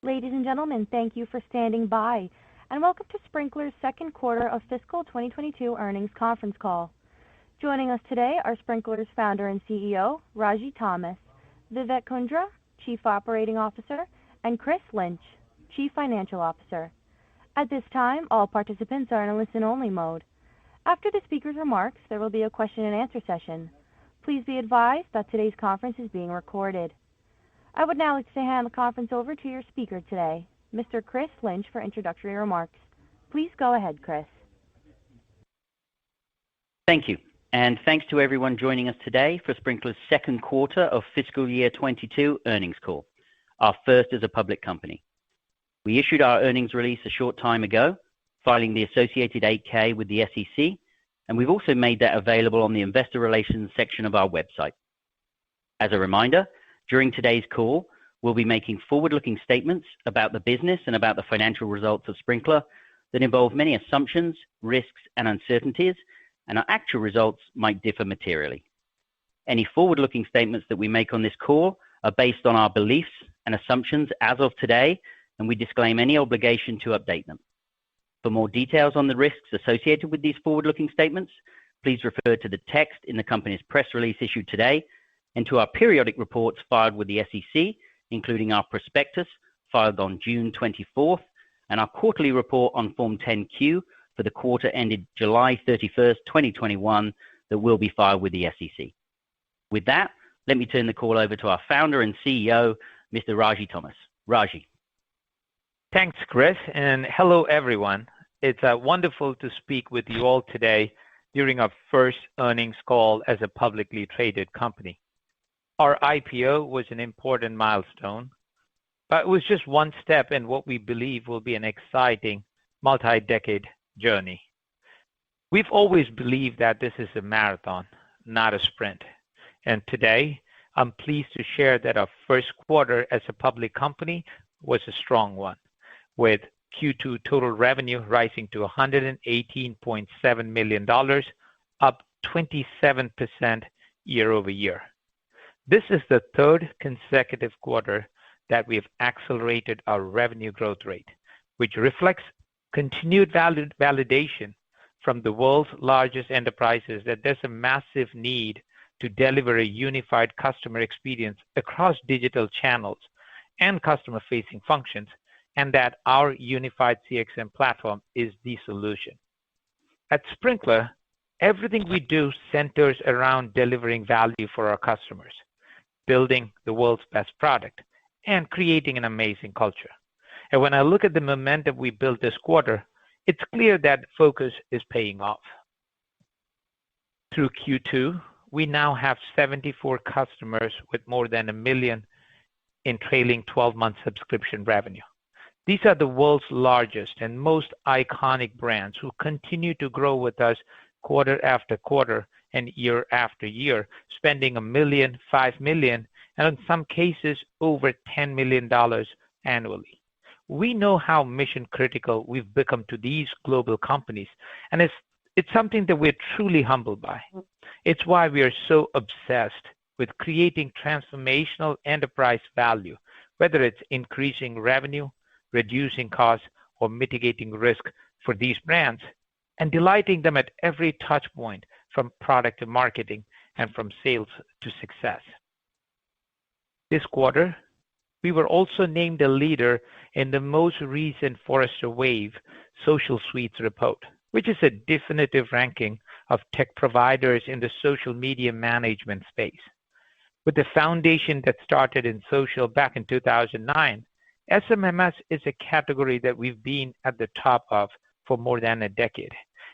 Ladies and gentlemen, thank you for standing by, and welcome to Sprinklr's second quarter of fiscal 2022 earnings conference call. Joining us today are Sprinklr's founder and CEO, Ragy Thomas, Vivek Kundra, Chief Operating Officer, and Chris Lynch, Chief Financial Officer. At this time, all participants are in a listen-only mode. After the speaker's remarks, there will be a question-and-answer session. Please be advised that today's conference is being recorded. I would now like to hand the conference over to your speaker today, Mr. Chris Lynch, for introductory remarks. Please go ahead, Chris. Thank you, and thanks to everyone joining us today for Sprinklr's second quarter of fiscal year 22 earnings call, our first as a public company. We issued our earnings release a short time ago, filing the associated 8-K with the SEC, and we've also made that available on the investor relations section of our website. As a reminder, during today's call, we'll be making forward-looking statements about the business and about the financial results of Sprinklr that involve many assumptions, risks, and uncertainties, and our actual results might differ materially. Any forward-looking statements that we make on this call are based on our beliefs and assumptions as of today, and we disclaim any obligation to update them. For more details on the risks associated with these forward-looking statements, please refer to the text in the company's press release issued today and to our periodic reports filed with the SEC, including our prospectus filed on June 24th and our quarterly report on Form 10-Q for the quarter ended July 31st, 2021, that will be filed with the SEC. With that, let me turn the call over to our founder and CEO, Mr. Ragy Thomas. Ragy. Thanks, Chris, and hello, everyone. It's wonderful to speak with you all today during our first earnings call as a publicly traded company. Our IPO was an important milestone, but it was just one step in what we believe will be an exciting multi-decade journey. We've always believed that this is a marathon, not a sprint. And today, I'm pleased to share that our first quarter as a public company was a strong one, with Q2 total revenue rising to $118.7 million, up 27% year over year. This is the third consecutive quarter that we have accelerated our revenue growth rate, which reflects continued validation from the world's largest enterprises that there's a massive need to deliver a unified customer experience across digital channels and customer-facing functions, and that our unified CXM platform is the solution. At Sprinklr, everything we do centers around delivering value for our customers, building the world's best product, and creating an amazing culture. And when I look at the momentum we built this quarter, it's clear that focus is paying off. Through Q2, we now have 74 customers with more than $1 million in trailing 12-month subscription revenue. These are the world's largest and most iconic brands who continue to grow with us quarter after quarter and year after year, spending $1 million, $5 million, and in some cases over $10 million annually. We know how mission critical we've become to these global companies, and it's something that we're truly humbled by. It's why we are so obsessed with creating transformational enterprise value, whether it's increasing revenue, reducing costs, or mitigating risk for these brands, and delighting them at every touch point, from product to marketing and from sales to success. This quarter, we were also named a leader in the most recent Forrester Wave Social Suites report, which is a definitive ranking of tech providers in the social media management space. With the foundation that started in social back in 2009, SMMS is a category that we've been at the top of for more than a decade,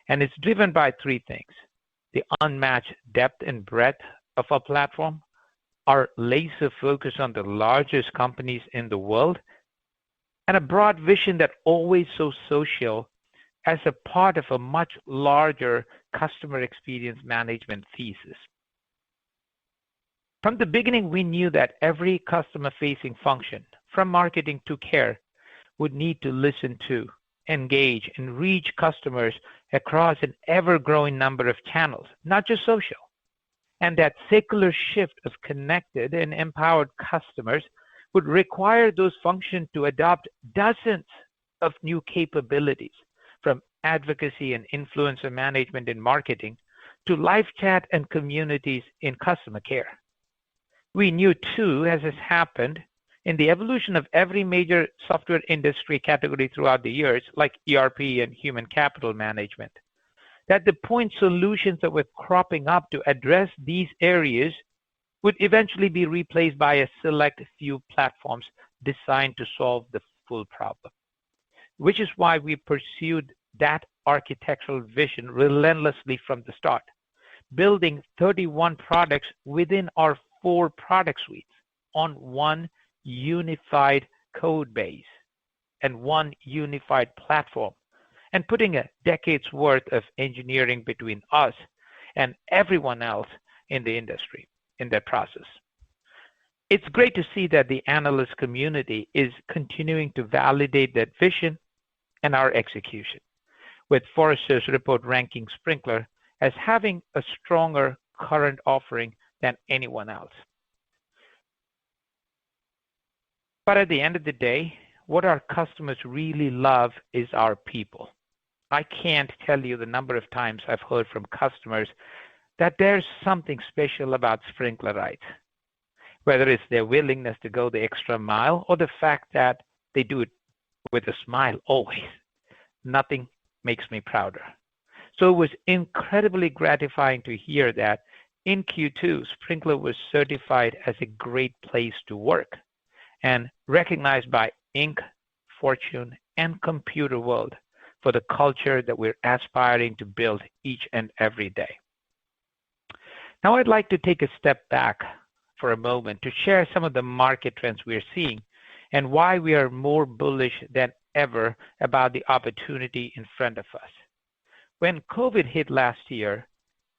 and it's driven by three things: the unmatched depth and breadth of our platform, our laser focus on the largest companies in the world, and a broad vision that always saw social as a part of a much larger customer experience management thesis. From the beginning, we knew that every customer-facing function, from marketing to care, would need to listen to, engage, and reach customers across an ever-growing number of channels, not just social. And that secular shift of connected and empowered customers would require those functions to adopt dozens of new capabilities, from advocacy and influencer management in marketing to live chat and communities in customer care. We knew too, as has happened in the evolution of every major software industry category throughout the years, like ERP and human capital management, that the point solutions that were cropping up to address these areas would eventually be replaced by a select few platforms designed to solve the full problem, which is why we pursued that architectural vision relentlessly from the start, building 31 products within our 4 product suites on one unified code base and one unified platform, and putting a decade's worth of engineering between us and everyone else in the industry in that process. It's great to see that the analyst community is continuing to validate that vision and our execution, with Forrester's report ranking Sprinklr as having a stronger current offering than anyone else. But at the end of the day, what our customers really love is our people. I can't tell you the number of times I've heard from customers that there's something special about Sprinklerites, whether it's their willingness to go the extra mile or the fact that they do it with a smile always. Nothing makes me prouder. So it was incredibly gratifying to hear that in Q2, Sprinklr was certified as a great place to work and recognized by Inc., Fortune, and Computer World for the culture that we're aspiring to build each and every day. Now I'd like to take a step back for a moment to share some of the market trends we're seeing and why we are more bullish than ever about the opportunity in front of us. When COVID hit last year,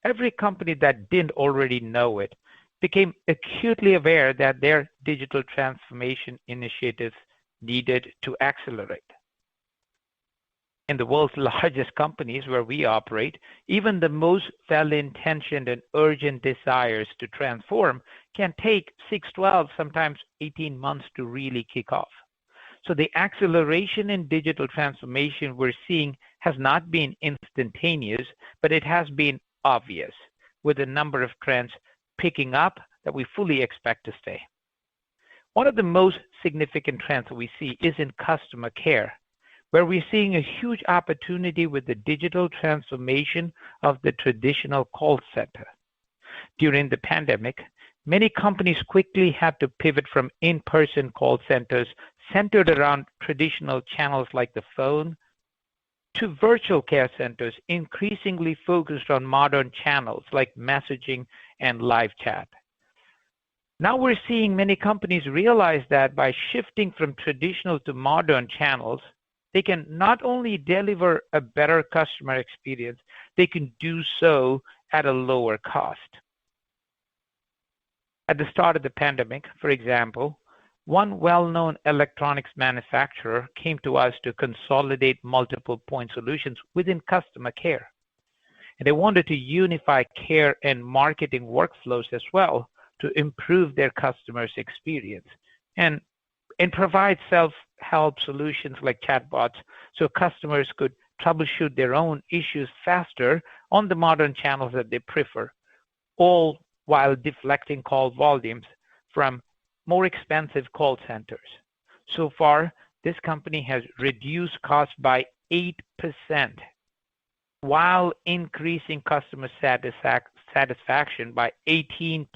every company that didn't already know it became acutely aware that their digital transformation initiatives needed to accelerate. In the world's largest companies where we operate, even the most well-intentioned and urgent desires to transform can take 6, 12, sometimes 18 months to really kick off. So the acceleration in digital transformation we're seeing has not been instantaneous, but it has been obvious, with a number of trends picking up that we fully expect to stay. One of the most significant trends that we see is in customer care, where we're seeing a huge opportunity with the digital transformation of the traditional call center. During the pandemic, many companies quickly had to pivot from in-person call centers centered around traditional channels like the phone to virtual care centers increasingly focused on modern channels like messaging and live chat. Now we're seeing many companies realize that by shifting from traditional to modern channels, they can not only deliver a better customer experience, they can do so at a lower cost. At the start of the pandemic, for example, one well-known electronics manufacturer came to us to consolidate multiple point solutions within customer care. And they wanted to unify care and marketing workflows as well to improve their customers' experience and provide self-help solutions like chatbots so customers could troubleshoot their own issues faster on the modern channels that they prefer, all while deflecting call volumes from more expensive call centers. So far, this company has reduced costs by 8% while increasing customer satisfaction by 18%.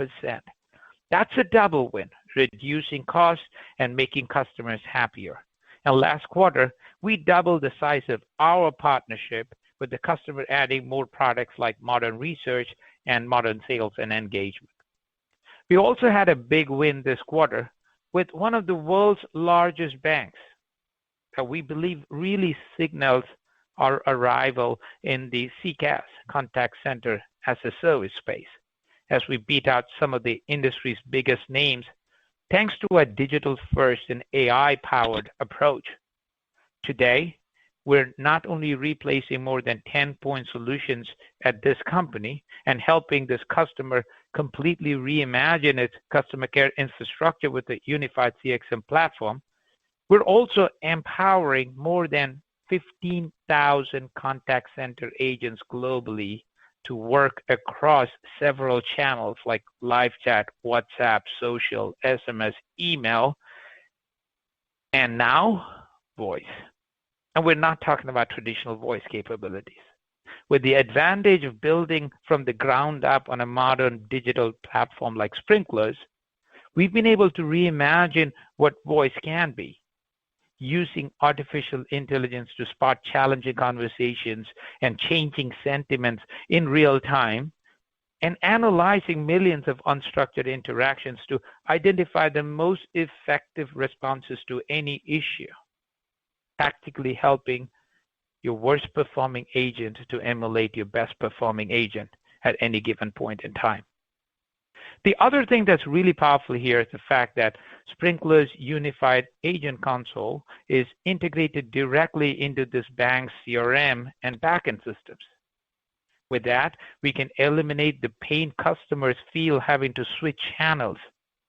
That's a double win, reducing costs and making customers happier. And last quarter, we doubled the size of our partnership with the customer, adding more products like modern research and modern sales and engagement. We also had a big win this quarter with one of the world's largest banks that we believe really signals our arrival in the CCaaS, contact center as a service space, as we beat out some of the industry's biggest names thanks to a digital-first and AI-powered approach. Today, we're not only replacing more than 10 point solutions at this company and helping this customer completely reimagine its customer care infrastructure with a unified CXM platform, we're also empowering more than 15,000 contact center agents globally to work across several channels like live chat, WhatsApp, social, SMS, email, and now voice. And we're not talking about traditional voice capabilities. With the advantage of building from the ground up on a modern digital platform like Sprinklr's, we've been able to reimagine what voice can be, using artificial intelligence to spot challenging conversations and changing sentiments in real time, and analyzing millions of unstructured interactions to identify the most effective responses to any issue, tactically helping your worst performing agent to emulate your best performing agent at any given point in time. The other thing that's really powerful here is the fact that Sprinklr's unified agent console is integrated directly into this bank's CRM and backend systems. With that, we can eliminate the pain customers feel having to switch channels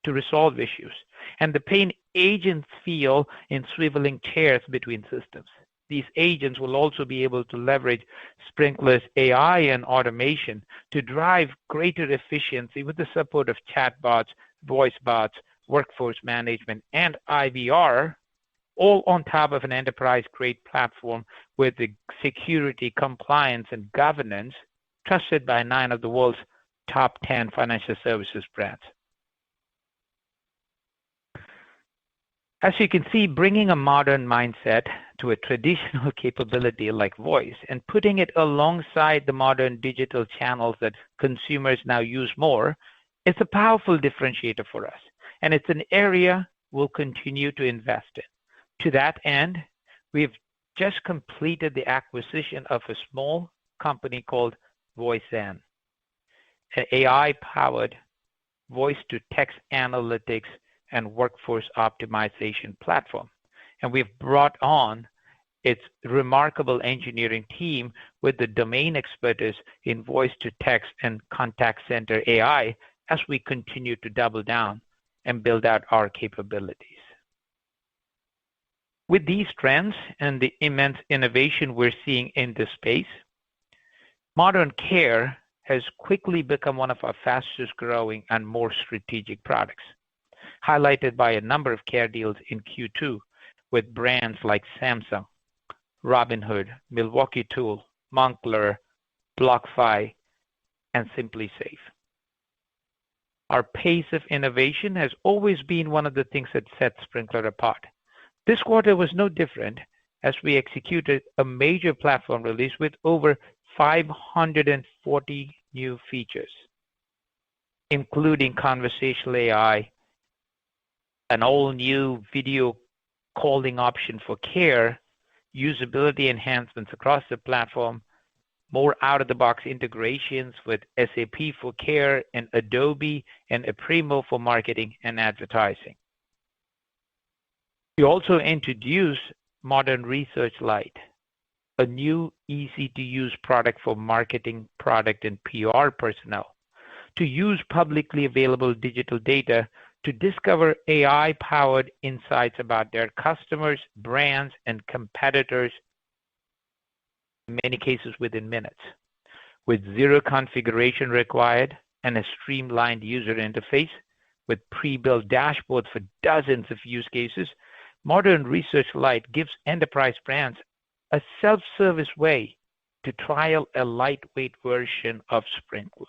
to resolve issues, and the pain agents feel in swiveling chairs between systems. These agents will also be able to leverage Sprinklr's AI and automation to drive greater efficiency with the support of chatbots, voice bots, workforce management, and IVR, all on top of an enterprise-grade platform with the security, compliance, and governance trusted by 9 of the world's top 10 financial services brands. As you can see, bringing a modern mindset to a traditional capability like voice and putting it alongside the modern digital channels that consumers now use more is a powerful differentiator for us, and it's an area we'll continue to invest in. To that end, we've just completed the acquisition of a small company called VoiceN, an AI-powered voice-to-text analytics and workforce optimization platform. And we've brought on its remarkable engineering team with the domain expertise in voice-to-text and contact center AI as we continue to double down and build out our capabilities. With these trends and the immense innovation we're seeing in this space, modern care has quickly become one of our fastest growing and more strategic products, highlighted by a number of care deals in Q2 with brands like Samsung, Robinhood, Milwaukee Tool, Moncler, BlockFi, and SimpliSafe. Our pace of innovation has always been one of the things that sets Sprinklr apart. This quarter was no different as we executed a major platform release with over 540 new features, including conversational AI, an all-new video calling option for care, usability enhancements across the platform, more out-of-the-box integrations with SAP for care and Adobe and Aprimo for marketing and advertising. We also introduced Modern Research Lite, a new easy-to-use product for marketing, product, and PR personnel to use publicly available digital data to discover AI-powered insights about their customers, brands, and competitors, in many cases within minutes. With zero configuration required and a streamlined user interface with pre-built dashboards for dozens of use cases, Modern Research Lite gives enterprise brands a self-service way to trial a lightweight version of Sprinklr.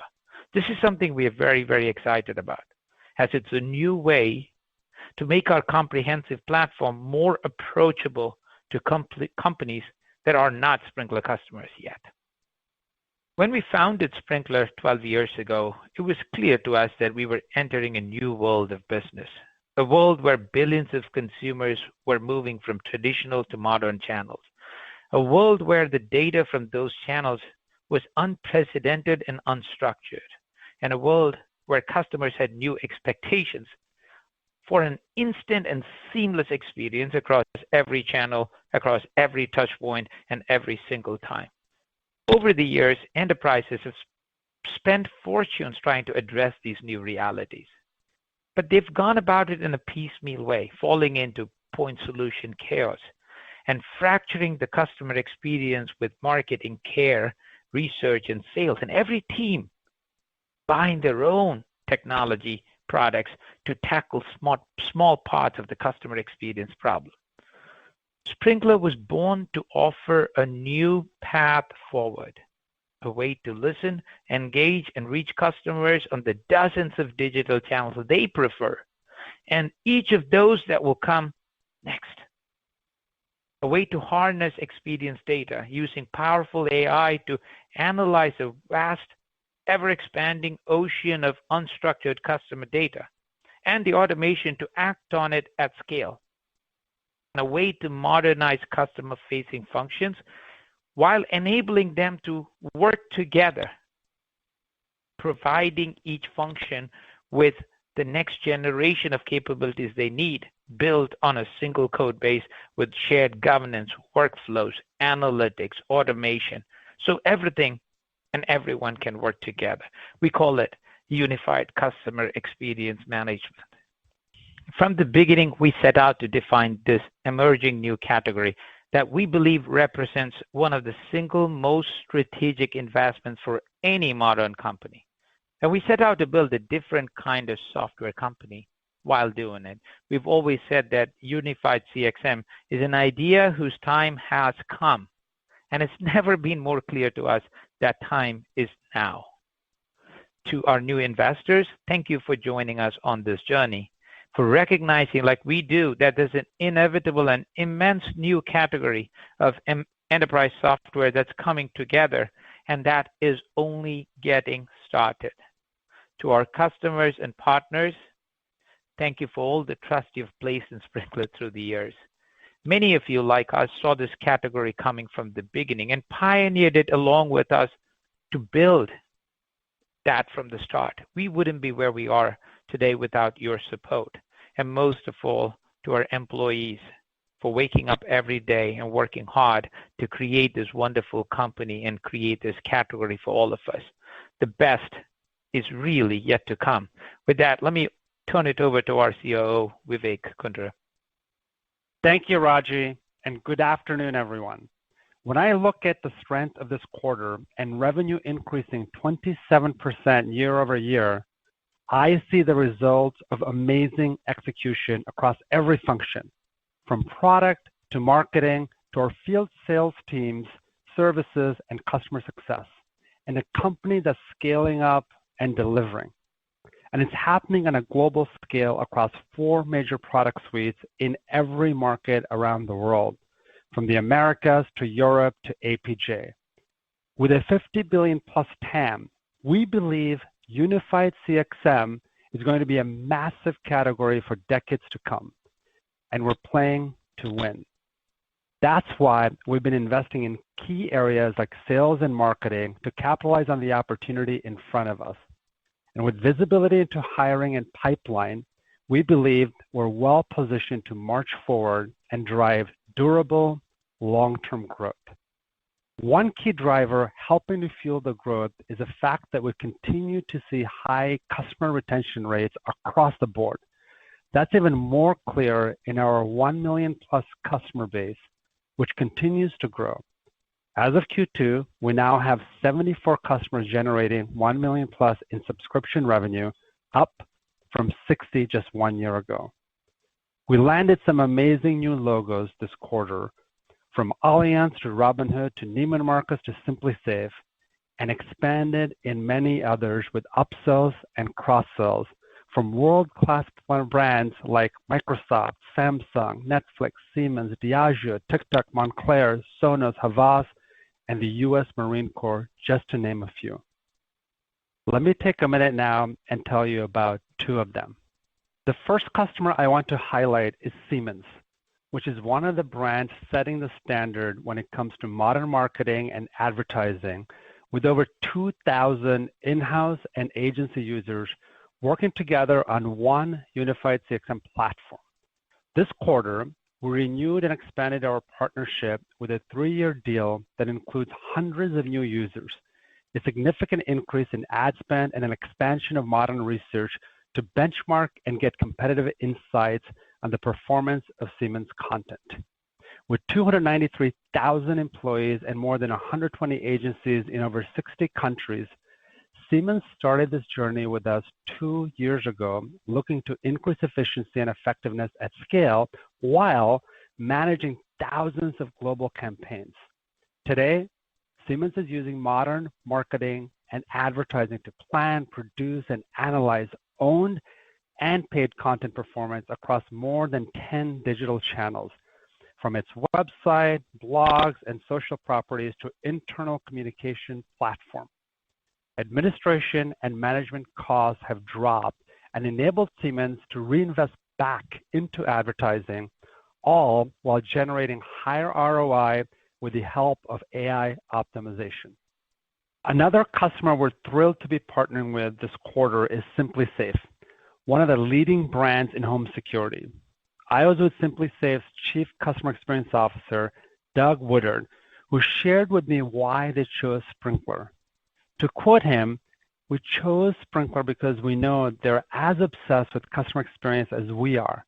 This is something we are very, very excited about, as it's a new way to make our comprehensive platform more approachable to companies that are not Sprinklr customers yet. When we founded Sprinklr 12 years ago, it was clear to us that we were entering a new world of business, a world where billions of consumers were moving from traditional to modern channels, a world where the data from those channels was unprecedented and unstructured, and a world where customers had new expectations for an instant and seamless experience across every channel across every touch point and every single time. Over the years, enterprises have spent fortunes trying to address these new realities. But they've gone about it in a piecemeal way, falling into point solution chaos and fracturing the customer experience with marketing, care, research, and sales. And every team buying their own technology products to tackle small parts of the customer experience problem. Sprinklr was born to offer a new path forward, a way to listen, engage, and reach customers on the dozens of digital channels they prefer, and each of those that will come next. A way to harness experience data using powerful AI to analyze a vast, ever-expanding ocean of unstructured customer data, and the automation to act on it at scale. And a way to modernize customer-facing functions while enabling them to work together, providing each function with the next generation of capabilities they need, built on a single code base with shared governance, workflows, analytics, automation, so everything and everyone can work together. We call it Unified Customer Experience Management. From the beginning, we set out to define this emerging new category that we believe represents one of the single most strategic investments for any modern company. And we set out to build a different kind of software company while doing it. We've always said that unified CXM is an idea whose time has come. And it's never been more clear to us that time is now. To our new investors, thank you for joining us on this journey, for recognizing, like we do, that there's an inevitable and immense new category of enterprise software that's coming together, and that is only getting started. To our customers and partners, thank you for all the trust you've placed in Sprinklr through the years. Many of you, like us, saw this category coming from the beginning and pioneered it along with us to build that from the start. We wouldn't be where we are today without your support. And most of all, to our employees for waking up every day and working hard to create this wonderful company and create this category for all of us. The best is really yet to come. With that, let me turn it over to our COO, Vivek Kundra. Thank you, Raji, and good afternoon, everyone. When I look at the strength of this quarter and revenue increasing 27% year over year, I see the results of amazing execution across every function, from product to marketing to our field sales teams, services, and customer success, and a company that's scaling up and delivering. And it's happening on a global scale across 4 major product suites in every market around the world, from the Americas to Europe to APJ. With a 50 billion plus TAM, we believe unified CXM is going to be a massive category for decades to come, and we're playing to win. That's why we've been investing in key areas like sales and marketing to capitalize on the opportunity in front of us. And with visibility into hiring and pipeline, we believe we're well positioned to march forward and drive durable, long-term growth. One key driver helping to fuel the growth is the fact that we continue to see high customer retention rates across the board. That's even more clear in our 1 million plus customer base, which continues to grow. As of Q2, we now have 74 customers generating 1 million plus in subscription revenue, up from 60 just 1 year ago. We landed some amazing new logos this quarter, from Allianz to Robinhood to Neiman Marcus to SimpliSafe, and expanded in many others with upsells and cross-sells from world-class brands like Microsoft, Samsung, Netflix, Siemens, Diageo, TikTok, Montclair, Sonos, Havas, and the U.S. Marine Corps, just to name a few. Let me take a minute now and tell you about 2 of them. The first customer I want to highlight is Siemens, which is one of the brands setting the standard when it comes to modern marketing and advertising, with over 2,000 in-house and agency users working together on one unified CXM platform. This quarter, we renewed and expanded our partnership with a 3-year deal that includes hundreds of new users, a significant increase in ad spend, and an expansion of modern research to benchmark and get competitive insights on the performance of Siemens content. With 293,000 employees and more than 120 agencies in over 60 countries, Siemens started this journey with us 2 years ago, looking to increase efficiency and effectiveness at scale while managing thousands of global campaigns. Today, Siemens is using modern marketing and advertising to plan, produce, and analyze owned and paid content performance across more than 10 digital channels, from its website, blogs, and social properties to internal communication platform. Administration and management costs have dropped and enabled Siemens to reinvest back into advertising, all while generating higher ROI with the help of AI optimization. Another customer we're thrilled to be partnering with this quarter is SimpliSafe, one of the leading brands in home security. I was with SimpliSafe's Chief Customer Experience Officer, Doug Woodard, who shared with me why they chose Sprinklr. To quote him, "We chose Sprinklr because we know they're as obsessed with customer experience as we are,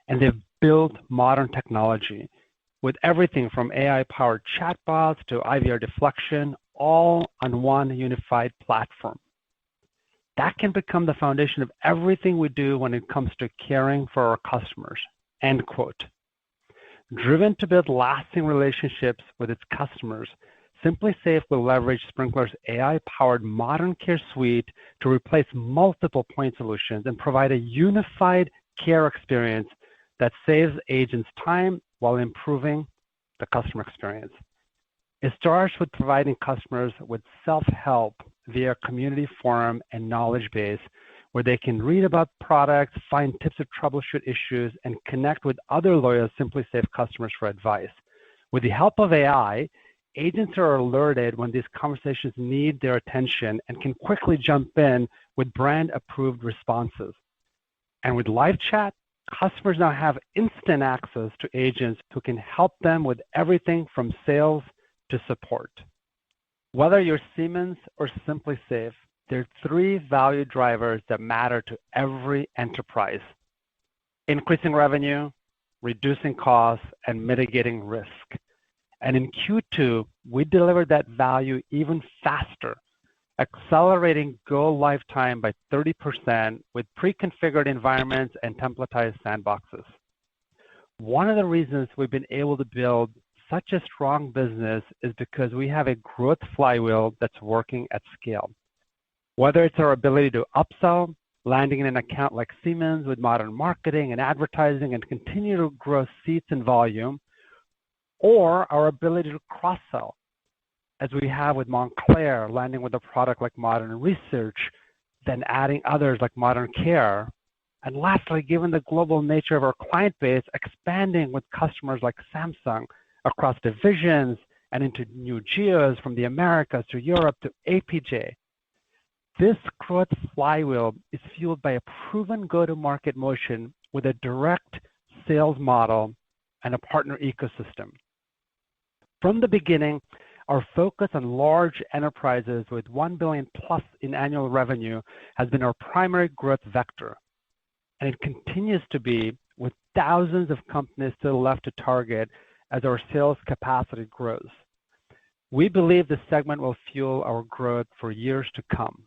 and they've built modern technology with everything from AI-powered chatbots to IVR deflection, all on one unified platform. That can become the foundation of everything we do when it comes to caring for our customers." End quote. Driven to build lasting relationships with its customers, SimpliSafe will leverage Sprinklr's AI-powered modern care suite to replace multiple point solutions and provide a unified care experience that saves agents time while improving the customer experience. It starts with providing customers with self-help via a community forum and knowledge base where they can read about products, find tips to troubleshoot issues, and connect with other loyal SimpliSafe customers for advice. With the help of AI, agents are alerted when these conversations need their attention and can quickly jump in with brand-approved responses. And with live chat, customers now have instant access to agents who can help them with everything from sales to support. Whether you're Siemens or SimpliSafe, there are 3 value drivers that matter to every enterprise: increasing revenue, reducing costs, and mitigating risk. And in Q2, we delivered that value even faster, accelerating go live time by 30% with pre-configured environments and templatized sandboxes. One of the reasons we've been able to build such a strong business is because we have a growth flywheel that's working at scale. Whether it's our ability to upsell, landing in an account like Siemens with modern marketing and advertising and continue to grow seats and volume, or our ability to cross-sell, as we have with Montclair, landing with a product like Modern Research, then adding others like Modern Care, and lastly, given the global nature of our client base, expanding with customers like Samsung across divisions and into new geos from the Americas to Europe to APJ. This growth flywheel is fueled by a proven go-to-market motion with a direct sales model and a partner ecosystem. From the beginning, our focus on large enterprises with $1 billion plus in annual revenue has been our primary growth vector, and it continues to be with thousands of companies still left to target as our sales capacity grows. We believe this segment will fuel our growth for years to come.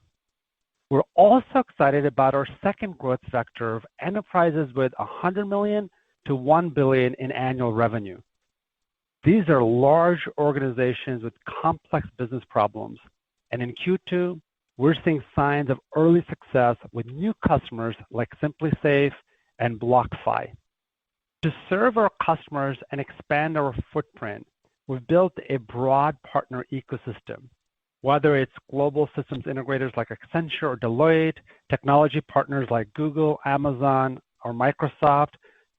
We're also excited about our second growth vector of enterprises with $100 million to $1 billion in annual revenue. These are large organizations with complex business problems, and in Q2, we're seeing signs of early success with new customers like SimpliSafe and BlockFi. To serve our customers and expand our footprint, we've built a broad partner ecosystem. Whether it's global systems integrators like Accenture or Deloitte, technology partners like Google, Amazon, or Microsoft,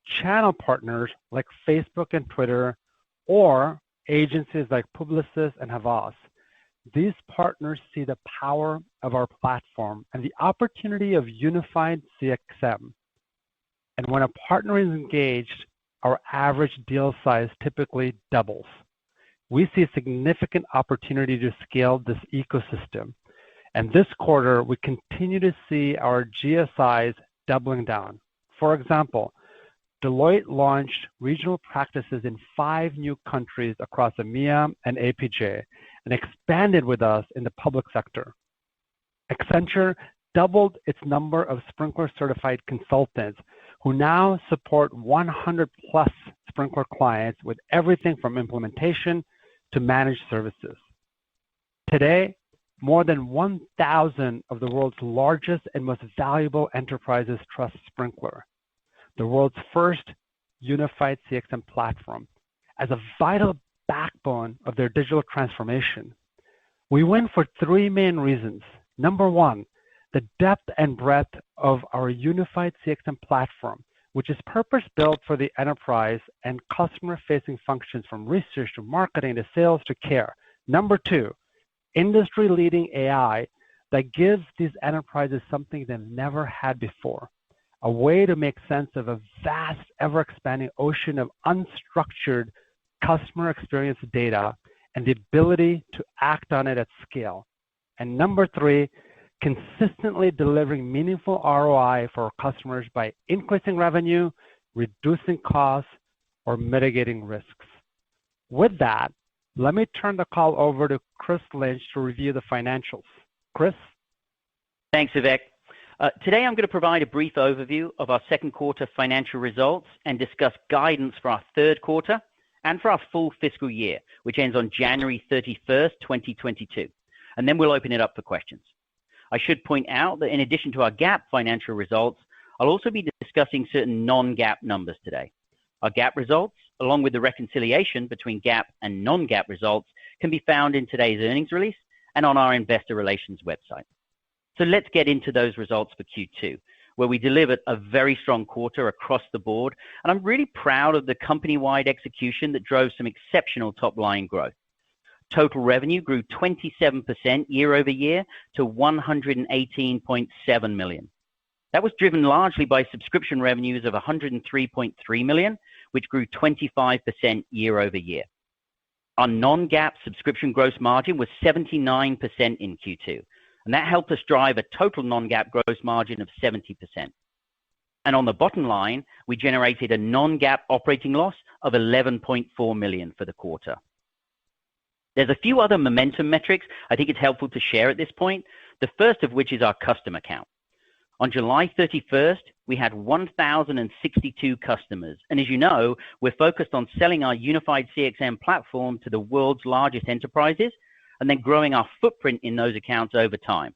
channel partners like Facebook and Twitter, or agencies like Publicis and Havas. These partners see the power of our platform and the opportunity of unified CXM. And when a partner is engaged, our average deal size typically doubles. We see significant opportunity to scale this ecosystem. And this quarter, we continue to see our GSIs doubling down. For example, Deloitte launched regional practices in 5 new countries across EMEA and APJ and expanded with us in the public sector. Accenture doubled its number of Sprinklr certified consultants who now support 100 plus Sprinklr clients with everything from implementation to managed services. Today, more than 1,000 of the world's largest and most valuable enterprises trust Sprinklr, the world's first unified CXM platform, as a vital backbone of their digital transformation. We win for 3 main reasons. Number 1, the depth and breadth of our unified CXM platform, which is purpose-built for the enterprise and customer-facing functions from research to marketing to sales to care. Number 2, industry-leading AI that gives these enterprises something they've never had before, a way to make sense of a vast, ever-expanding ocean of unstructured customer experience data and the ability to act on it at scale. And number 3, consistently delivering meaningful ROI for our customers by increasing revenue, reducing costs, or mitigating risks. With that, let me turn the call over to Chris Lynch to review the financials. Chris? Thanks, Vivek. Today I'm going to provide a brief overview of our second quarter financial results and discuss guidance for our third quarter and for our full fiscal year, which ends on January 31st, 2022. And then we'll open it up for questions. I should point out that in addition to our GAAP financial results, I'll also be discussing certain non-GAAP numbers today. Our GAAP results, along with the reconciliation between GAAP and non-GAAP results, can be found in today's earnings release and on our investor relations website. So let's get into those results for Q2, where we delivered a very strong quarter across the board, and I'm really proud of the company-wide execution that drove some exceptional top-line growth. Total revenue grew 27% year over year to $118.7 million. That was driven largely by subscription revenues of $103.3 million, which grew 25% year over year. Our non-GAAP subscription gross margin was 79% in Q2, and that helped us drive a total non-GAAP gross margin of 70%. And on the bottom line, we generated a non-GAAP operating loss of $11.4 million for the quarter. There's a few other momentum metrics I think it's helpful to share at this point, the first of which is our customer count. On July 31st, we had 1,062 customers. And as you know, we're focused on selling our unified CXM platform to the world's largest enterprises and then growing our footprint in those accounts over time.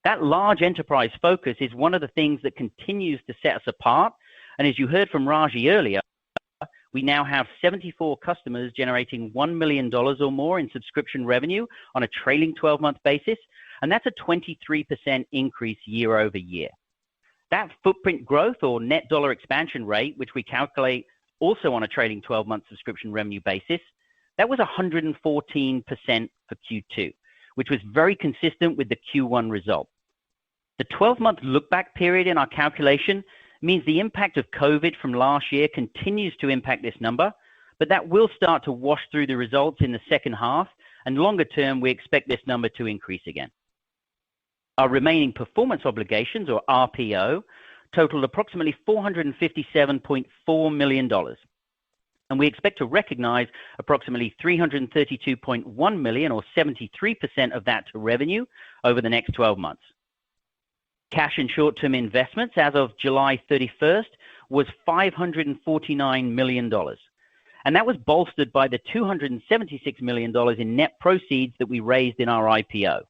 That large enterprise focus is one of the things that continues to set us apart. And as you heard from Raji earlier, we now have 74 customers generating $1 million or more in subscription revenue on a trailing 12-month basis, and that's a 23% increase year over year. That footprint growth or net dollar expansion rate, which we calculate also on a trailing 12-month subscription revenue basis, that was 114% for Q2, which was very consistent with the Q1 result. The 12-month look-back period in our calculation means the impact of COVID from last year continues to impact this number, but that will start to wash through the results in the second half, and longer term, we expect this number to increase again. Our remaining performance obligations, or RPO, totaled approximately $457.4 million, and we expect to recognize approximately $332.1 million, or 73% of that to revenue over the next 12 months. Cash and short-term investments as of July 31st was $549 million. And that was bolstered by the $276 million in net proceeds that we raised in our IPO.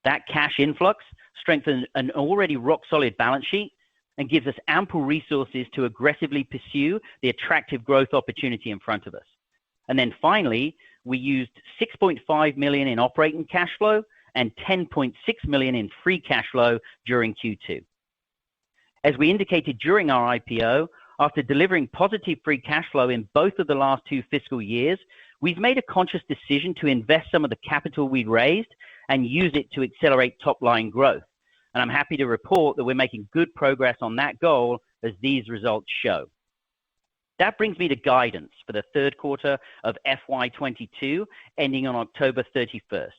That cash influx strengthens an already rock-solid balance sheet and gives us ample resources to aggressively pursue the attractive growth opportunity in front of us. And then finally, we used $6.5 million in operating cash flow and $10.6 million in free cash flow during Q2. As we indicated during our IPO, after delivering positive free cash flow in both of the last 2 fiscal years, we've made a conscious decision to invest some of the capital we'd raised and use it to accelerate top-line growth. And I'm happy to report that we're making good progress on that goal as these results show. That brings me to guidance for the third quarter of FY22, ending on October 31st.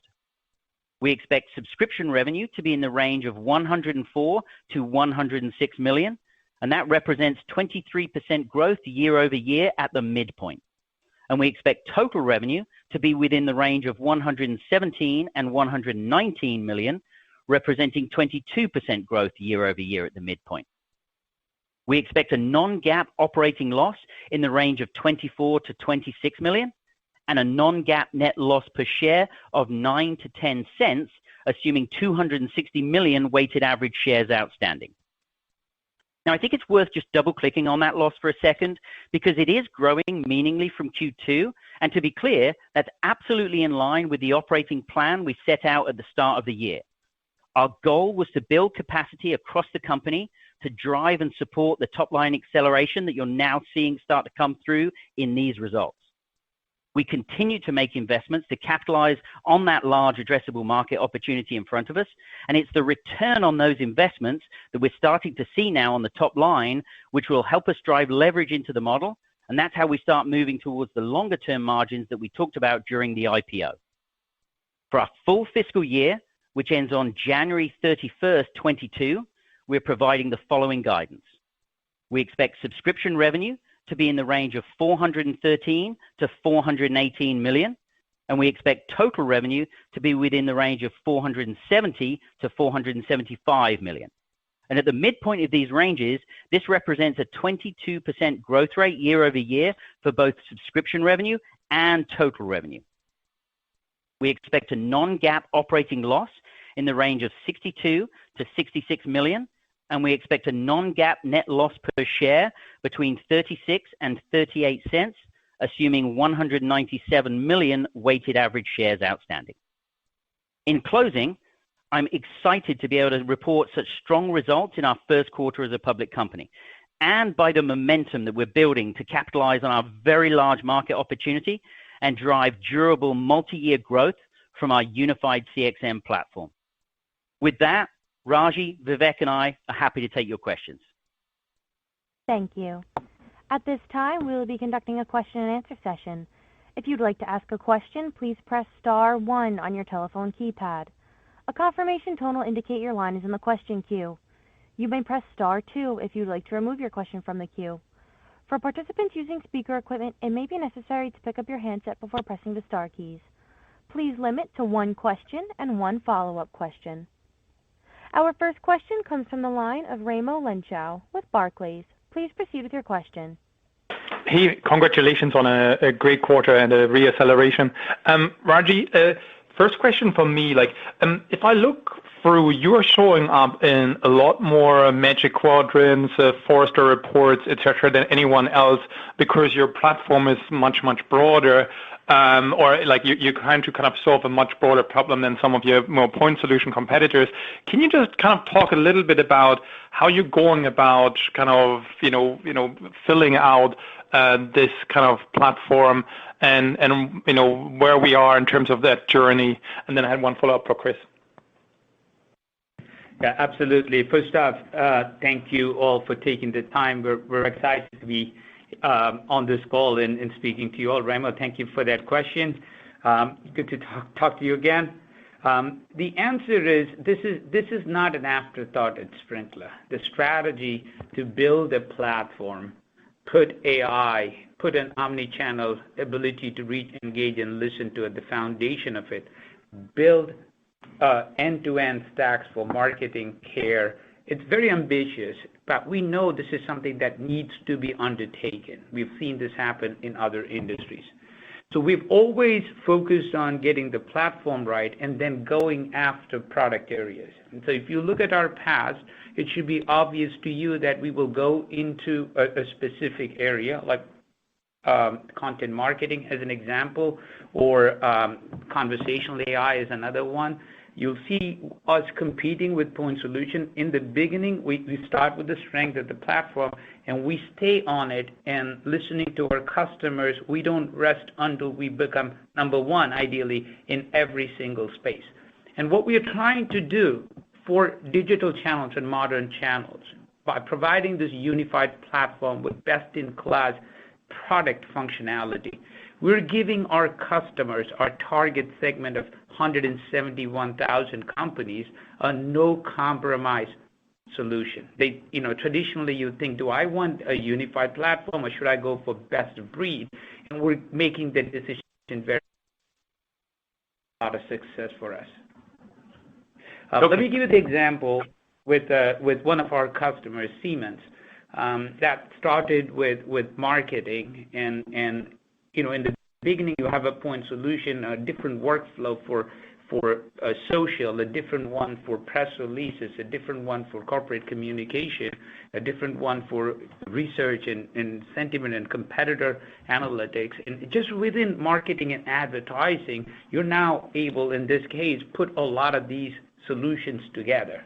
We expect subscription revenue to be in the range of 104 to 106 million, and that represents 23% growth year over year at the midpoint. And we expect total revenue to be within the range of 117 and 119 million, representing 22% growth year over year at the midpoint. We expect a non-GAAP operating loss in the range of 24 to 26 million and a non-GAAP net loss per share of 9 to 10 cents, assuming 260 million weighted average shares outstanding. Now, I think it's worth just double-clicking on that loss for a second because it is growing meaningfully from Q2. And to be clear, that's absolutely in line with the operating plan we set out at the start of the year. Our goal was to build capacity across the company to drive and support the top-line acceleration that you're now seeing start to come through in these results. We continue to make investments to capitalize on that large addressable market opportunity in front of us, and it's the return on those investments that we're starting to see now on the top line, which will help us drive leverage into the model, and that's how we start moving towards the longer-term margins that we talked about during the IPO. For our full fiscal year, which ends on January 31st, 22, we're providing the following guidance. We expect subscription revenue to be in the range of 413 to 418 million, and we expect total revenue to be within the range of 470 to 475 million. And at the midpoint of these ranges, this represents a 22% growth rate year over year for both subscription revenue and total revenue. We expect a non-GAAP operating loss in the range of 62 to 66 million, and we expect a non-GAAP net loss per share between 36 and 38 cents, assuming 197 million weighted average shares outstanding. In closing, I'm excited to be able to report such strong results in our first quarter as a public company, and by the momentum that we're building to capitalize on our very large market opportunity and drive durable multi-year growth from our unified CXM platform. With that, Raji, Vivek, and I are happy to take your questions. Thank you. At this time, we will be conducting a question and answer session. If you'd like to ask a question, please press star 1 on your telephone keypad. A confirmation tone will indicate your line is in the question queue. You may press star 2 if you'd like to remove your question from the queue. For participants using speaker equipment, it may be necessary to pick up your handset before pressing the star keys. Please limit to 1 question and 1 follow-up question. Our first question comes from the line of Raimo Lenschow with Barclays. Please proceed with your question. Hey, congratulations on a great quarter and a reacceleration. Raji, first question for me, if I look through, you are showing up in a lot more Magic Quadrants, Forrester reports, etc., than anyone else because your platform is much, much broader. You're trying to kind of solve a much broader problem than some of your more point solution competitors. Can you just kind of talk a little bit about how you're going about kind of, filling out this kind of platform and where we are in terms of that journey? And then I had one follow-up for Chris. Yeah, absolutely. First off, thank you all for taking the time. We're excited to be on this call and speaking to you all. Raimo, thank you for that question. Good to talk to you again. The answer is this is not an afterthought at Sprinklr. The strategy to build a platform, put AI, put an omni-channel ability to reach, engage, and listen to at the foundation of it, build end-to-end stacks for marketing, care. It's very ambitious, but we know this is something that needs to be undertaken. We've seen this happen in other industries. So we've always focused on getting the platform right and then going after product areas. And so if you look at our past, it should be obvious to you that we will go into a specific area like content marketing as an example, or conversational AI is another one. You'll see us competing with point solution. In the beginning, we start with the strength of the platform, and we stay on it and listening to our customers. We don't rest until we become number one, ideally, in every single space. And what we are trying to do for digital channels and modern channels, by providing this unified platform with best-in-class product functionality. We're giving our customers, our target segment of 171,000 companies, a no compromise solution. Traditionally you think, do I want a unified platform or should I go for best of breed? And we're making that decision very a lot of success for us. Let me give you the example with one of our customers, Siemens, that started with marketing and in the beginning you have a point solution, a different workflow for social, a different one for press releases, a different one for corporate communication, a different one for research and sentiment and competitor analytics. And just within marketing and advertising, you're now able, in this case, put a lot of these solutions together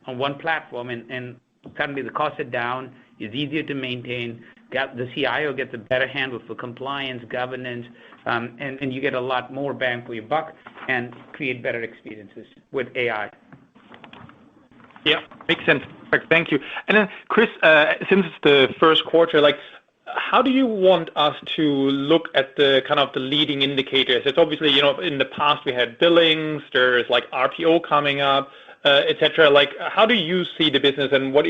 on one platform, and suddenly the costs are down, it's easier to maintain, the CIO gets a better handle for compliance, governance, and you get a lot more bang for your buck and create better experiences with AI. Yeah, makes sense. Perfect. Thank you. And then, Chris, since it's the first quarter, how do you want us to look at the kind of the leading indicators? It's obviously, in the past we had billings, there's RPO coming up, etc. How do you see the business, and what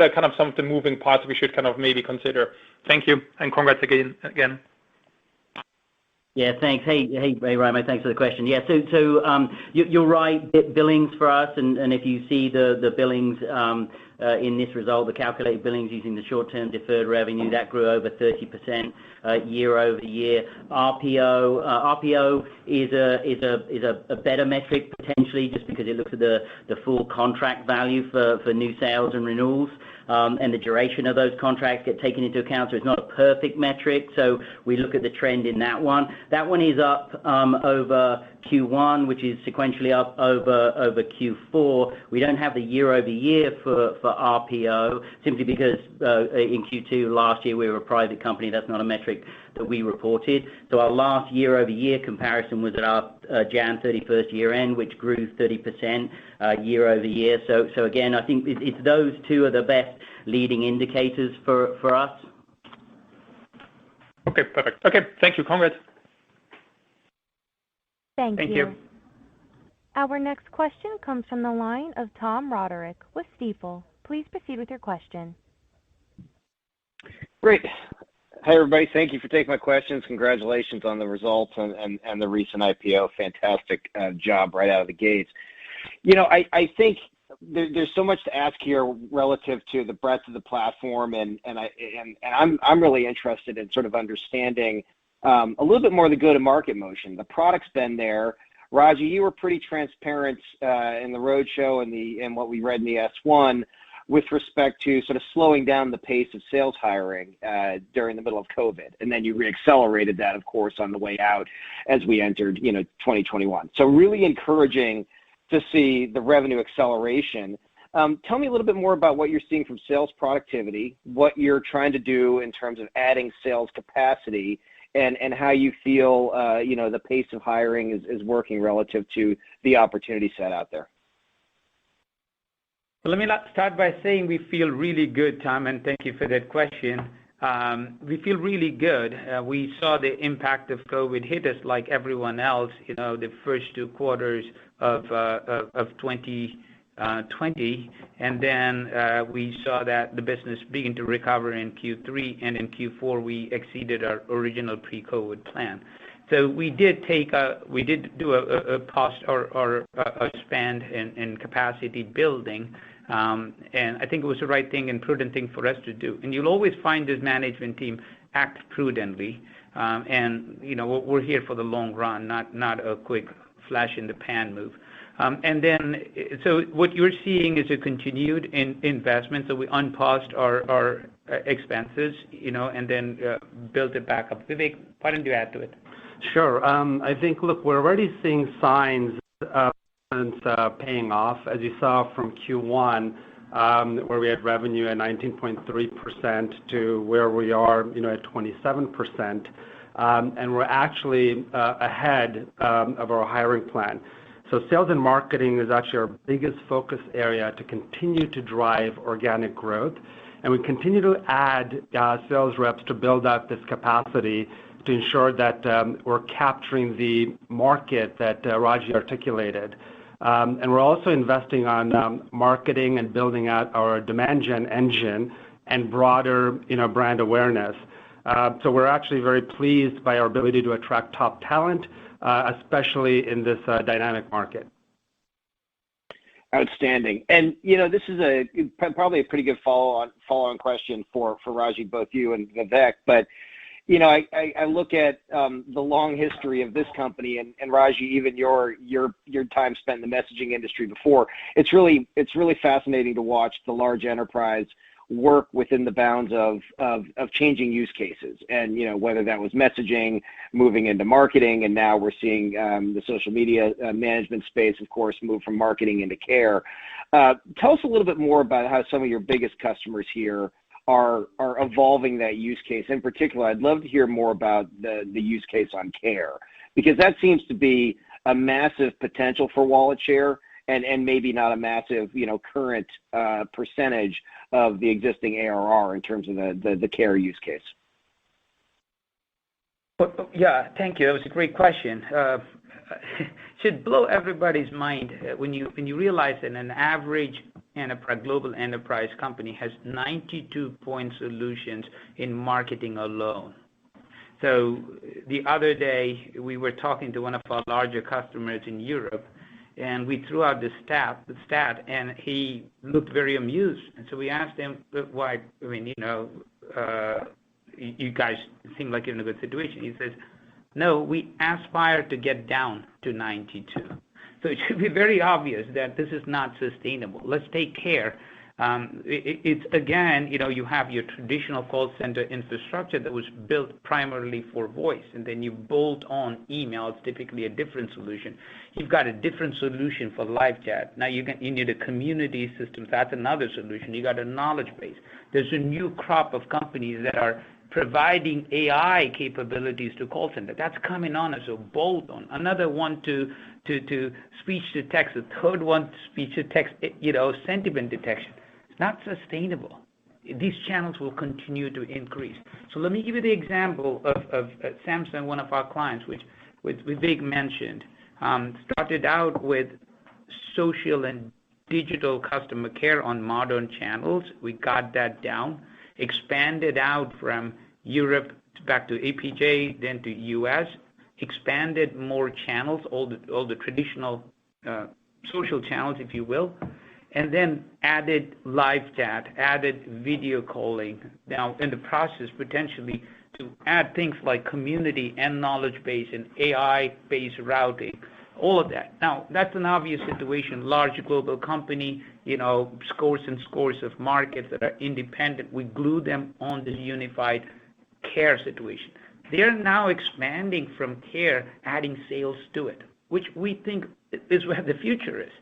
are kind of some of the moving parts we should kind of maybe consider? Thank you, and congrats again. Yeah, thanks. Hey, Raimo, thanks for the question. Yeah, so you're right, billings for us, and if you see the billings in this result, the calculated billings using the short-term deferred revenue, that grew over 30% year over year. RPO is a better metric potentially, just because it looks at the full contract value for new sales and renewals. And the duration of those contracts get taken into account, so it's not a perfect metric. So we look at the trend in that one. That one is up over Q1, which is sequentially up over Q4. We don't have the year over year for RPO, simply because in Q2 last year we were a private company. That's not a metric that we reported. So our last year over year comparison was at our Jan 31st year end, which grew 30% year over year. So again, I think it's those two are the best leading indicators for us. Okay, perfect. Okay, thank you. Congrats. Thank you. Our next question comes from the line of Tom Roderick with Stifel. Please proceed with your question. Great. Hi, everybody. Thank you for taking my questions. Congratulations on the results and the recent IPO. Fantastic job right out of the gates. I think there's so much to ask here relative to the breadth of the platform, and I'm really interested in sort of understanding a little bit more of the go-to-market motion. The product's been there. Raji, you were pretty transparent in the roadshow and what we read in the S1 with respect to sort of slowing down the pace of sales hiring during the middle of COVID. And then you reaccelerated that, of course, on the way out as we entered 2021. So really encouraging to see the revenue acceleration. Tell me a little bit more about what you're seeing from sales productivity, what you're trying to do in terms of adding sales capacity, and how you feel the pace of hiring is working relative to the opportunity set out there. Well, let me start by saying we feel really good, Tom, and thank you for that question. We feel really good. We saw the impact of COVID hit us like everyone else, the first 2 quarters of 2020, and then we saw that the business begin to recover in Q3, and in Q4 we exceeded our original pre-COVID plan. So we did do a cost or a spend in capacity building, and I think it was the right thing and prudent thing for us to do. And you'll always find this management team act prudently, and we're here for the long run, not a quick flash in the pan move. And then, so what you're seeing is a continued investment. So we unpaused our expenses, and then built it back up. Vivek, why don't you add to it? Sure. I think, look, we're already seeing signs of paying off, as you saw from Q1, where we had revenue at 19.3% to where we are, at 27%, and we're actually ahead of our hiring plan. So sales and marketing is actually our biggest focus area to continue to drive organic growth. And we continue to add sales reps to build out this capacity to ensure that we're capturing the market that Raji articulated. And we're also investing on marketing and building out our demand gen engine and broader, brand awareness. So we're actually very pleased by our ability to attract top talent, especially in this dynamic market. Outstanding. And this is probably a pretty good follow-on question for Raji, both you and Vivek. But I look at the long history of this company, and Raji, even your time spent in the messaging industry before. It's really fascinating to watch the large enterprise work within the bounds of changing use cases, and whether that was messaging, moving into marketing, and now we're seeing the social media management space, of course, move from marketing into care. Tell us a little bit more about how some of your biggest customers here are evolving that use case. In particular, I'd love to hear more about the use case on care, because that seems to be a massive potential for wallet share, and maybe not a massive current percentage of the existing ARR in terms of the care use case. Well, yeah, thank you. That was a great question. Should blow everybody's mind when you realize that an average global enterprise company has 92-point solutions in marketing alone. So the other day, we were talking to one of our larger customers in Europe, and we threw out the stat, and he looked very amused. And so we asked him, why, you guys seem like you're in a good situation. He says, no, we aspire to get down to 92. So it should be very obvious that this is not sustainable. Let's take care. It's again, you have your traditional call center infrastructure that was built primarily for voice, and then you bolt on email. It's typically a different solution. You've got a different solution for live chat. Now you need a community system. That's another solution. You got a knowledge base. There's a new crop of companies that are providing AI capabilities to call center. That's coming on as a bolt-on. Another one to speech to text. A third one, speech to text, sentiment detection. It's not sustainable. These channels will continue to increase. So let me give you the example of Samsung, one of our clients, which Vivek mentioned. Started out with social and digital customer care on modern channels. We got that down. Expanded out from Europe back to APJ, then to US, expanded more channels, all the traditional social channels, if you will, and then added live chat, added video calling. Now, in the process, potentially to add things like community and knowledge base and AI-based routing, all of that. Now, that's an obvious situation. Large global company, scores and scores of markets that are independent. We glue them on this unified care situation. They're now expanding from care, adding sales to it, which we think is where the future is.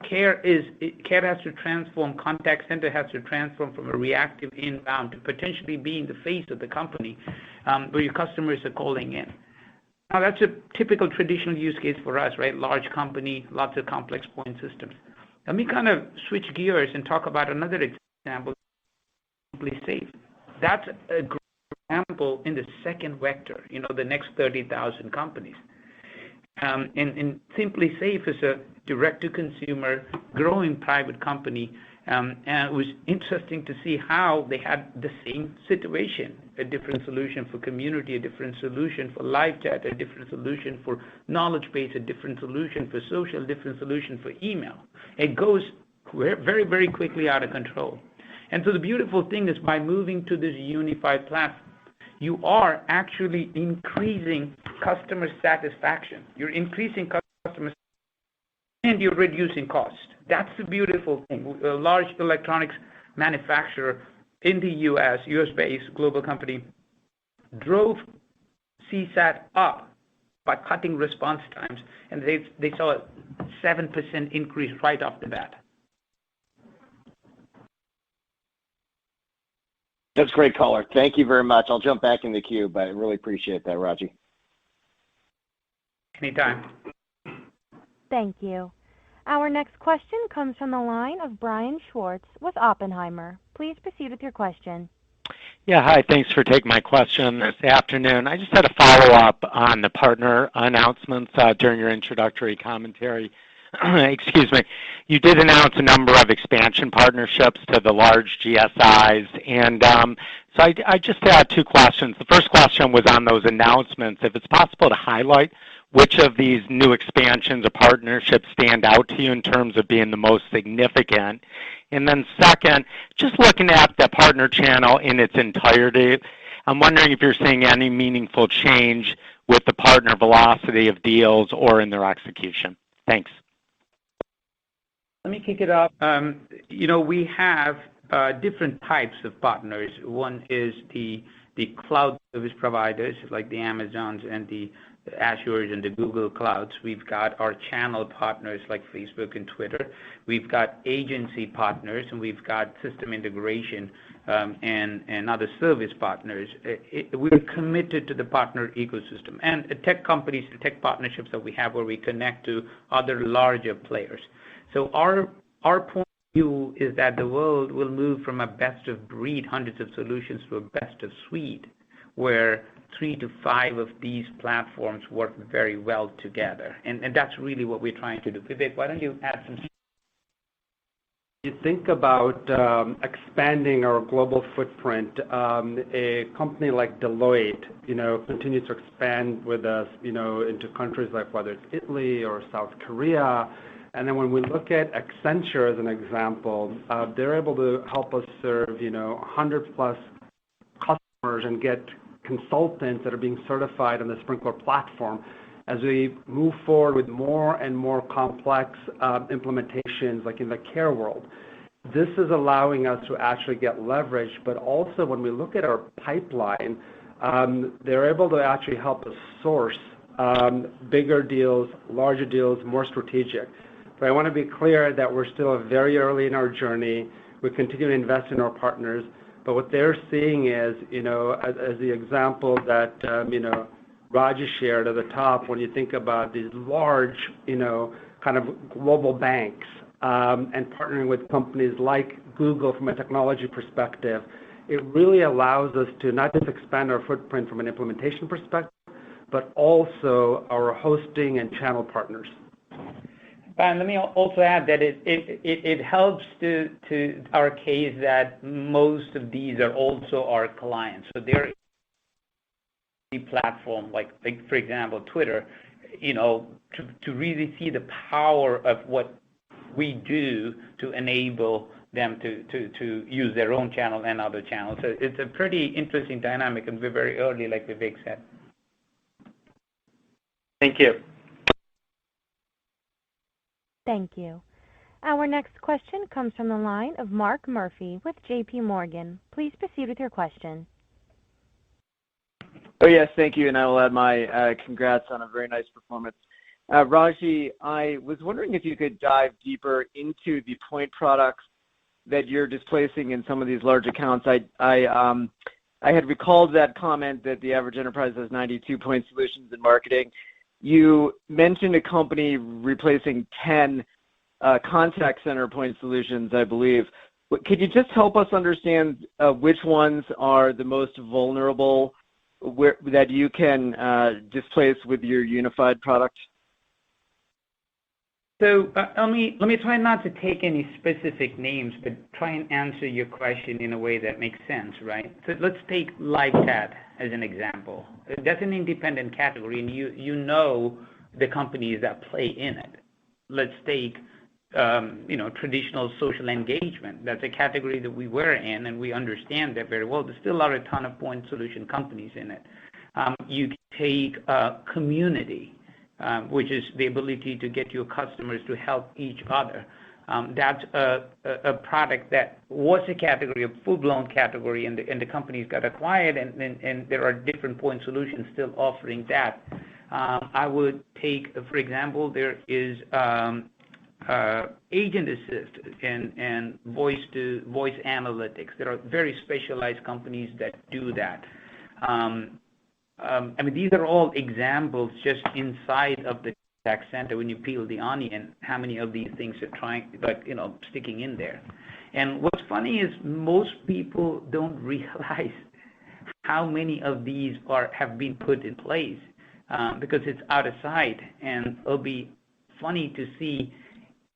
Care has to transform. Contact center has to transform from a reactive inbound to potentially being the face of the company, where your customers are calling in. Now, that's a typical traditional use case for us, right? Large company, lots of complex point systems. Let me kind of switch gears and talk about another example, Simply Safe. That's a great example in the second vector, the next 30,000 companies. And Simply Safe is a direct-to-consumer, growing private company, and it was interesting to see how they had the same situation, a different solution for community, a different solution for live chat, a different solution for knowledge base, a different solution for social, a different solution for email. It goes very, very quickly out of control. And so the beautiful thing is by moving to this unified platform, you are actually increasing customer satisfaction. You're increasing customer and you're reducing cost. That's the beautiful thing. A large electronics manufacturer in the US-based global company, drove CSAT up by cutting response times, and they saw a 7% increase right off the bat. That's great color. Thank you very much. I'll jump back in the queue, but I really appreciate that, Raji. Anytime. Thank you. Our next question comes from the line of Brian Schwartz with Oppenheimer. Please proceed with your question. Yeah, hi. Thanks for taking my question this afternoon. I just had a follow-up on the partner announcements during your introductory commentary. Excuse me. You did announce a number of expansion partnerships to the large GSIs, and so I just had two questions. The first question was on those announcements. If it's possible to highlight which of these new expansions or partnerships stand out to you in terms of being the most significant? And then second, just looking at the partner channel in its entirety, I'm wondering if you're seeing any meaningful change with the partner velocity of deals or in their execution. Thanks. Let me kick it off. We have different types of partners. One is the cloud service providers like the Amazons and the Azures and the Google Clouds. We've got our channel partners like Facebook and Twitter. We've got agency partners, and we've got system integration and other service partners. We're committed to the partner ecosystem and tech companies, the tech partnerships that we have where we connect to other larger players. So our point of view is that the world will move from a best of breed, hundreds of solutions, to a best of suite, where 3 to 5 of these platforms work very well together. And that's really what we're trying to do. Vivek, why don't you add some? You think about expanding our global footprint. A company like Deloitte, continues to expand with us, into countries like whether it's Italy or South Korea. And then when we look at Accenture as an example, they're able to help us serve, 100 plus customers and get consultants that are being certified on the Sprinklr platform. As we move forward with more and more complex implementations, like in the care world, this is allowing us to actually get leverage. But also when we look at our pipeline, they're able to actually help us source bigger deals, larger deals, more strategic. But I want to be clear that we're still very early in our journey. We continue to invest in our partners. But what they're seeing is, as the example that, Raji shared at the top, when you think about these large, kind of global banks and partnering with companies like Google from a technology perspective, it really allows us to not just expand our footprint from an implementation perspective, but also our hosting and channel partners. And let me also add that it helps to our case that most of these are also our clients. So they're a platform like for example, Twitter, to really see the power of what we do to enable them to use their own channel and other channels. So it's a pretty interesting dynamic, and we're very early, like Vivek said. Thank you. Thank you. Our next question comes from the line of Mark Murphy with JP Morgan. Please proceed with your question. Oh, yes, thank you, and I will add my congrats on a very nice performance. Raji, I was wondering if you could dive deeper into the point products that you're displacing in some of these large accounts. I had recalled that comment that the average enterprise has 92 point solutions in marketing. You mentioned a company replacing 10 contact center point solutions, I believe. Could you just help us understand which ones are the most vulnerable that you can displace with your unified product? So let me try not to take any specific names, but try and answer your question in a way that makes sense, right? So let's take live chat as an example. That's an independent category, and you know the companies that play in it. Let's take traditional social engagement. That's a category that we were in, and we understand that very well. There's still a ton of point solution companies in it. You take community. Which is the ability to get your customers to help each other. That's a product that was a category, a full-blown category, and the companies got acquired, and there are different point solutions still offering that. I would take, for example, there is agent assist and voice analytics. There are very specialized companies that do that. These are all examples just inside of the contact center, when you peel the onion, how many of these things are sticking in there. And what's funny is most people don't realize how many of these have been put in place because it's out of sight. And it'll be funny to see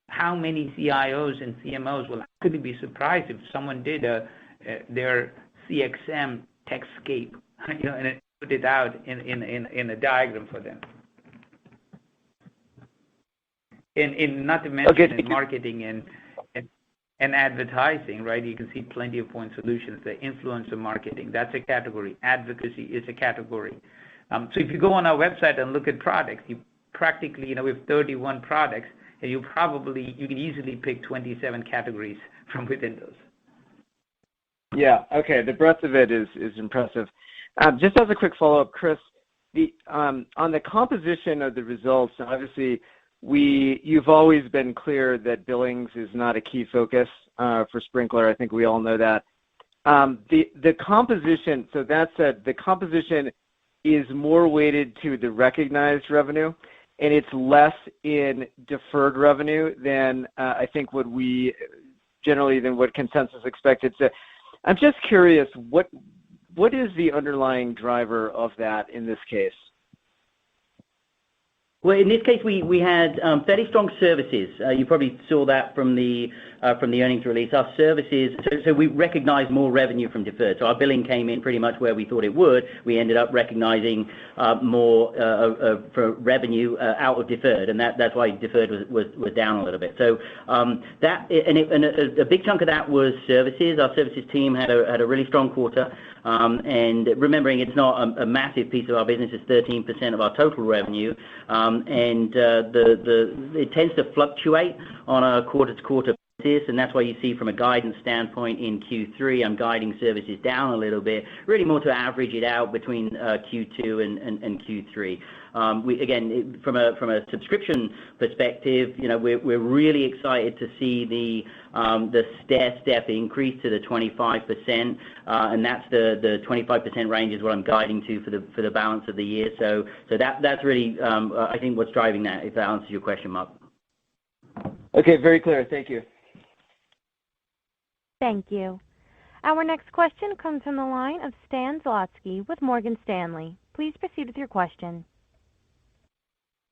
how many CIOs and CMOs will actually be surprised if someone did their CXM techscape, and it put it out in a diagram for them. In not to mention in marketing and advertising, right? You can see plenty of point solutions. The influencer marketing, that's a category. Advocacy is a category. So if you go on our website and look at products, you practically, we have 31 products, and you can easily pick 27 categories from within those. Yeah. Okay. The breadth of it is impressive. Just as a quick follow-up, Chris, on the composition of the results, obviously you've always been clear that billings is not a key focus for Sprinklr. I think we all know that. The composition. So that said, the composition is more weighted to the recognized revenue, and it's less in deferred revenue than I think than what consensus expected. So I'm just curious, what is the underlying driver of that in this case? Well, in this case, we had fairly strong services. You probably saw that from the earnings release. Our services, so we recognized more revenue from deferred. So our billing came in pretty much where we thought it would. We ended up recognizing more for revenue out of deferred, and that's why deferred was down a little bit. So a big chunk of that was services. Our services team had a really strong quarter. And remembering it's not a massive piece of our business, it's 13% of our total revenue, and it tends to fluctuate on a quarter-to-quarter basis, and that's why you see from a guidance standpoint in Q3, I'm guiding services down a little bit, really more to average it out between Q2 and Q3. Again, from a subscription perspective, we're really excited to see the stair-step increase to the 25%, and that's the 25% range is what I'm guiding to for the balance of the year. So that's really I think what's driving that. If that answers your question, Mark. Okay, very clear. Thank you. Thank you. Our next question comes from the line of Stan Zlotsky with Morgan Stanley. Please proceed with your question.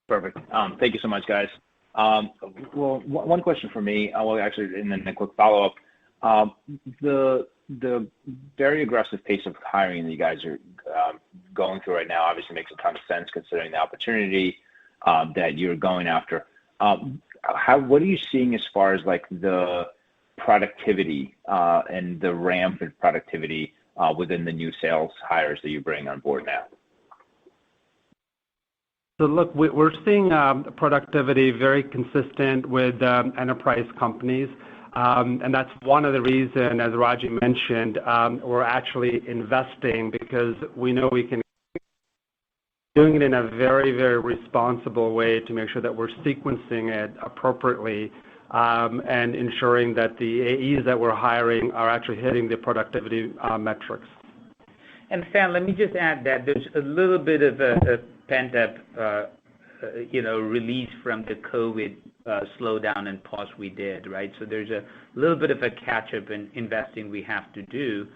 Perfect. Thank you so much, guys. Well, one question for me, and then a quick follow-up. The very aggressive pace of hiring that you guys are going through right now obviously makes a ton of sense considering the opportunity that you're going after. What are you seeing as far as like the productivity and the ramp in productivity within the new sales hires that you bring on board now? So look, we're seeing productivity very consistent with enterprise companies, and that's one of the reasons, as Raji mentioned, we're actually investing because we know we can doing it in a very, very responsible way to make sure that we're sequencing it appropriately and ensuring that the AEs that we're hiring are actually hitting the productivity metrics. And Stan, let me just add that there's a little bit of a pent-up, release from the COVID slowdown and pause we did, right? So there's a little bit of a catch-up in investing we have to do,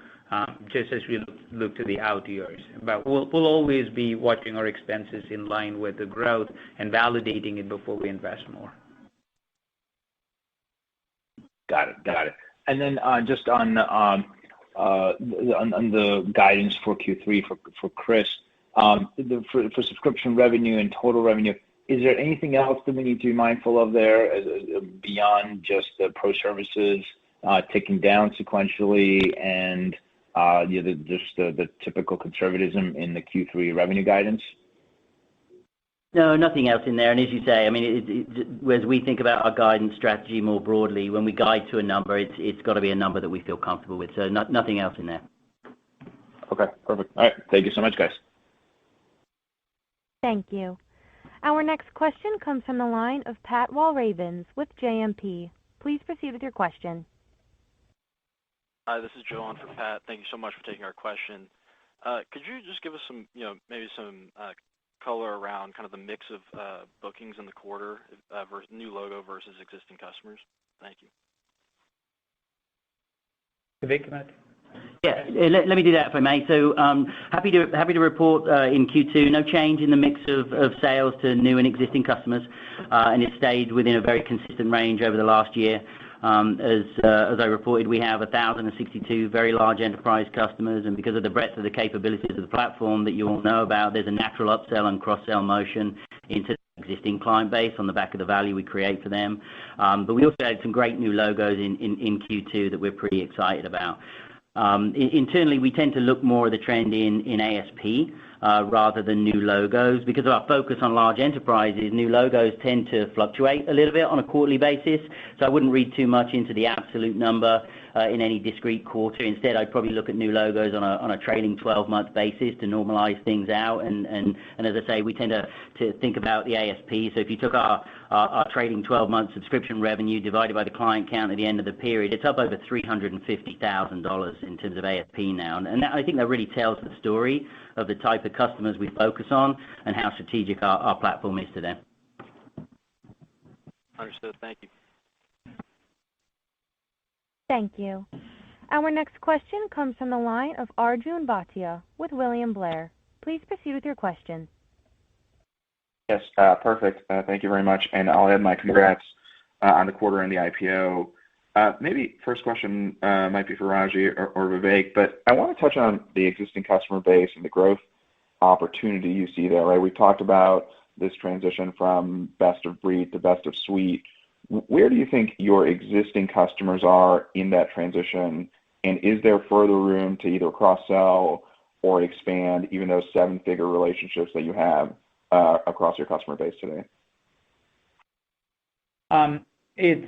just as we look to the out years. But we'll always be watching our expenses in line with the growth and validating it before we invest more. Got it. And then just on the guidance for Q3 for Chris, for subscription revenue and total revenue, is there anything else that we need to be mindful of there beyond just the pro services ticking down sequentially and just the typical conservatism in the Q3 revenue guidance? No, nothing else in there. And as you say, I mean, as we think about our guidance strategy more broadly, when we guide to a number, it's got to be a number that we feel comfortable with. So nothing else in there. Okay, perfect. All right, thank you so much, guys. Thank you. Our next question comes from the line of Pat Walravens with JMP. Please proceed with your question. Hi, this is Joe on for Pat. Thank you so much for taking our question. Could you just give us some, maybe some color around kind of the mix of bookings in the quarter, versus new logo versus existing customers? Thank you. Vivek, come on. Yeah, let me do that if I may. So happy to report in Q2 no change in the mix of sales to new and existing customers, and it stayed within a very consistent range over the last year. As I reported, we have 1,062 very large enterprise customers, and because of the breadth of the capabilities of the platform that you all know about, there's a natural upsell and cross-sell motion into the existing client base on the back of the value we create for them. But we also had some great new logos in Q2 that we're pretty excited about. Internally, we tend to look more at the trend in ASP rather than new logos. Because of our focus on large enterprises, new logos tend to fluctuate a little bit on a quarterly basis, so I wouldn't read too much into the absolute number in any discrete quarter. Instead, I'd probably look at new logos on a trailing 12-month basis to normalize things out. And as I say, we tend to think about the ASP. So if you took our trailing 12-month subscription revenue divided by the client count at the end of the period, it's up over $350,000 in terms of ASP now. And I think that really tells the story of the type of customers we focus on and how strategic our platform is to them. Understood. Thank you. Thank you. Our next question comes from the line of Arjun Bhatia with William Blair. Please proceed with your question. Yes, perfect. Thank you very much, and I'll add my congrats on the quarter and the IPO. Maybe first question might be for Raji or Vivek, but I want to touch on the existing customer base and the growth opportunity you see there, right? We talked about this transition from best of breed to best of suite. Where do you think your existing customers are in that transition, and is there further room to either cross-sell or expand even those seven-figure relationships that you have across your customer base today? It's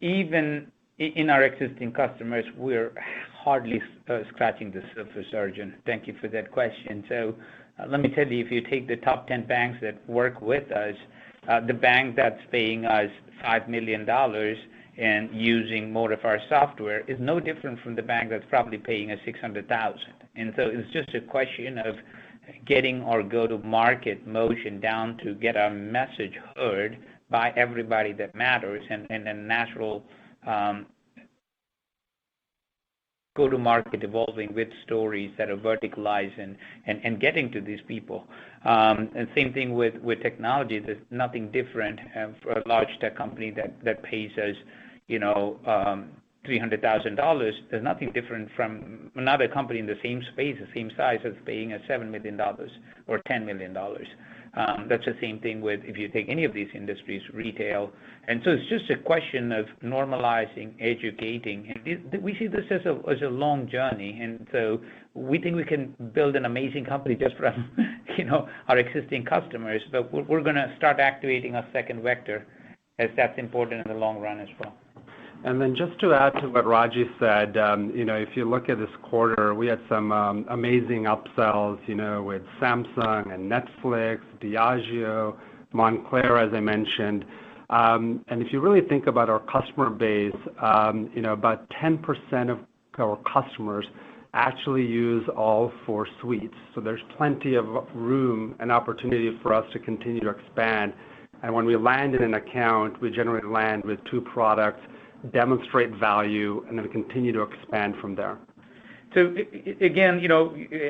even in our existing customers, we're hardly scratching the surface, Arjun. Thank you for that question. So let me tell you, if you take the top 10 banks that work with us, the bank that's paying us $5 million and using more of our software is no different from the bank that's probably paying us $600,000. And so it's just a question of getting our go-to-market motion down to get our message heard by everybody that matters, and a natural go-to-market evolving with stories that are verticalized and getting to these people. And same thing with technology. There's nothing different for a large tech company that pays us, $300,000. There's nothing different from another company in the same space, the same size, that's paying us $7 million or $10 million. That's the same thing with, if you take any of these industries, retail. And so it's just a question of normalizing, educating. And we see this as a long journey. And so we think we can build an amazing company just from, our existing customers. But we're going to start activating a second vector, as that's important in the long run as well. And then just to add to what Raji said, if you look at this quarter, we had some amazing upsells, with Samsung and Netflix, Diageo, Montclair, as I mentioned. And if you really think about our customer base, about 10% of our customers actually use all four suites. So there's plenty of room and opportunity for us to continue to expand. And when we land in an account, we generally land with two products, demonstrate value, and then continue to expand from there. So again,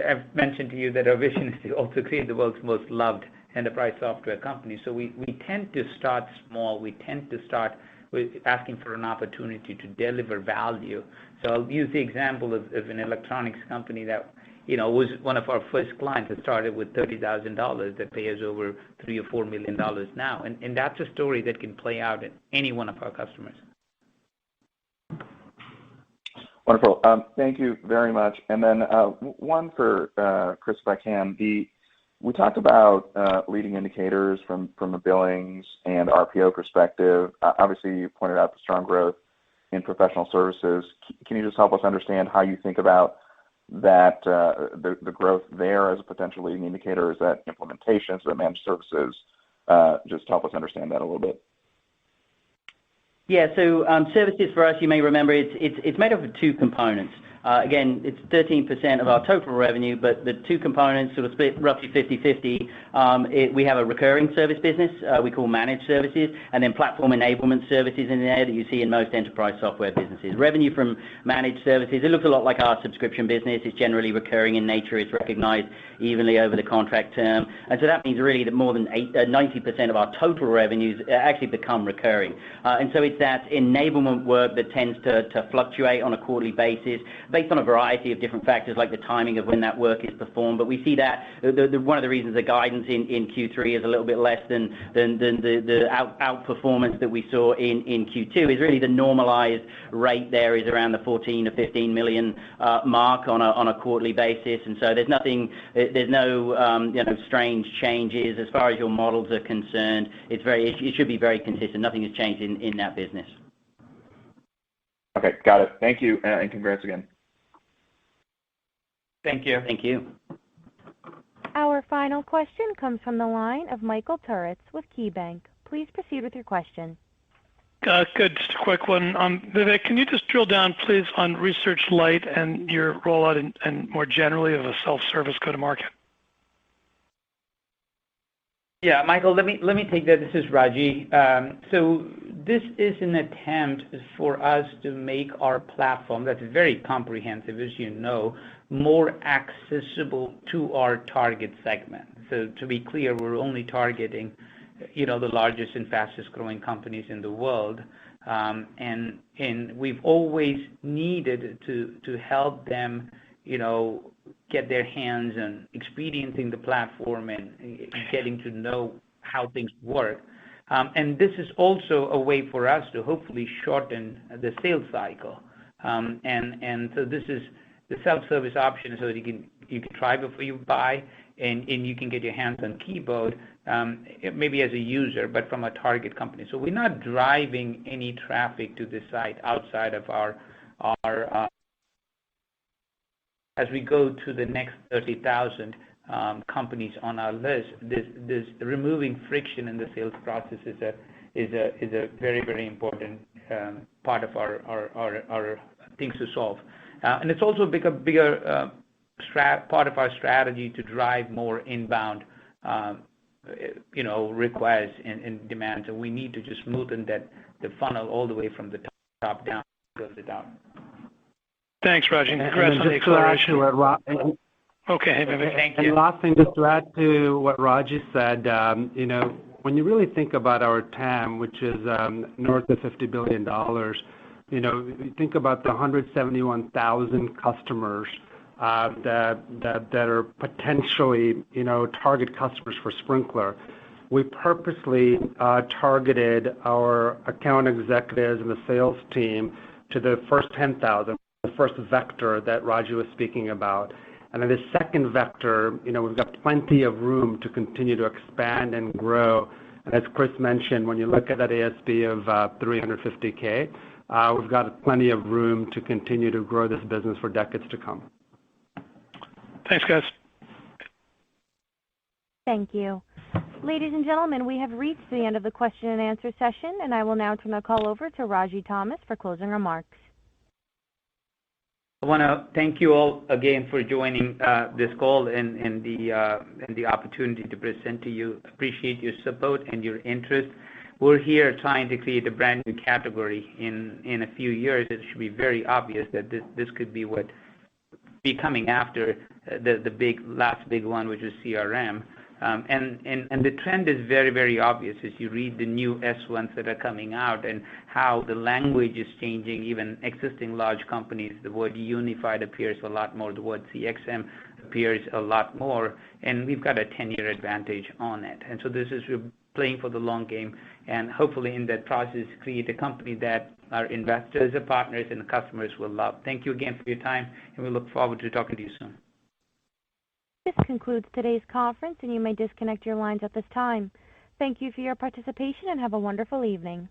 I've mentioned to you that our vision is to also create the world's most loved enterprise software company. So we tend to start small. We tend to start with asking for an opportunity to deliver value. So I'll use the example of an electronics company that, was one of our first clients that started with $30,000 that pay us over $3 or $4 million now. And that's a story that can play out in any one of our customers. Wonderful. Thank you very much. And then one for Chris, if I can. We talked about leading indicators from a billings and RPO perspective. Obviously, you pointed out the strong growth in professional services. Can you just help us understand how you think about that, the growth there as a potential leading indicator? Is that implementations, is that managed services? Just help us understand that a little bit. Yeah, so services for us, you may remember, it's made up of two components. Again, it's 13% of our total revenue, but the two components sort of split roughly 50-50. We have a recurring service business we call managed services, and then platform enablement services in there that you see in most enterprise software businesses. Revenue from managed services, it looks a lot like our subscription business. It's generally recurring in nature. It's recognized evenly over the contract term. And so that means really that more than 90% of our total revenues actually become recurring. And so it's that enablement work that tends to fluctuate on a quarterly basis based on a variety of different factors like the timing of when that work is performed. But we see that one of the reasons the guidance in Q3 is a little bit less than the outperformance that we saw in Q2 is really the normalized rate there is around the 14 to 15 million mark on a quarterly basis. And so there's no strange changes as far as your models are concerned. It should be very consistent. Nothing has changed in that business. Okay, got it. Thank you, and congrats again. Thank you. Thank you. Our final question comes from the line of Michael Turits with KeyBank. Please proceed with your question. Good. Just a quick one. Vivek, can you just drill down, please, on Research Lite and your rollout and more generally of a self-service go-to-market? Yeah, Michael, let me take that. This is Raji. So this is an attempt for us to make our platform, that's very comprehensive, as you know, more accessible to our target segment. So to be clear, we're only targeting, the largest and fastest growing companies in the world. And we've always needed to help them, get their hands on experiencing the platform and getting to know how things work. And this is also a way for us to hopefully shorten the sales cycle. And so this is the self-service option so that you can try before you buy, and you can get your hands on keyboard, maybe as a user, but from a target company. So we're not driving any traffic to this site outside of our as we go to the next 30,000 companies on our list, this removing friction in the sales process is a very, very important part of our things to solve. And it's also a bigger part of our strategy to drive more inbound requests and demands. And we need to just smoothen the funnel all the way from the top down, goes it down. Thanks, Raji. Congrats on the acceleration. Okay, Vivek. Thank you. And last thing, just to add to what Raji said, when you really think about our TAM, which is north of $50 billion, you think about the 171,000 customers that are potentially, target customers for Sprinklr. We purposely targeted our account executives and the sales team to the first 10,000, the first vector that Raji was speaking about. And then the second vector, we've got plenty of room to continue to expand and grow. And as Chris mentioned, when you look at that ASP of $350K, we've got plenty of room to continue to grow this business for decades to come. Thanks, guys. Thank you. Ladies and gentlemen, we have reached the end of the question and answer session, and I will now turn the call over to Raji Thomas for closing remarks. I want to thank you all again for joining this call and the opportunity to present to you. Appreciate your support and your interest. We're here trying to create a brand new category. In a few years, it should be very obvious that this could be what be coming after the last big one, which is CRM. And the trend is very, very obvious as you read the new S1s that are coming out and how the language is changing. Even existing large companies, the word unified appears a lot more, the word CXM appears a lot more, and we've got a 10-year advantage on it. And so we're playing for the long game, and hopefully in that process create a company that our investors, our partners, and the customers will love. Thank you again for your time, and we look forward to talking to you soon. This concludes today's conference, and you may disconnect your lines at this time. Thank you for your participation and have a wonderful evening.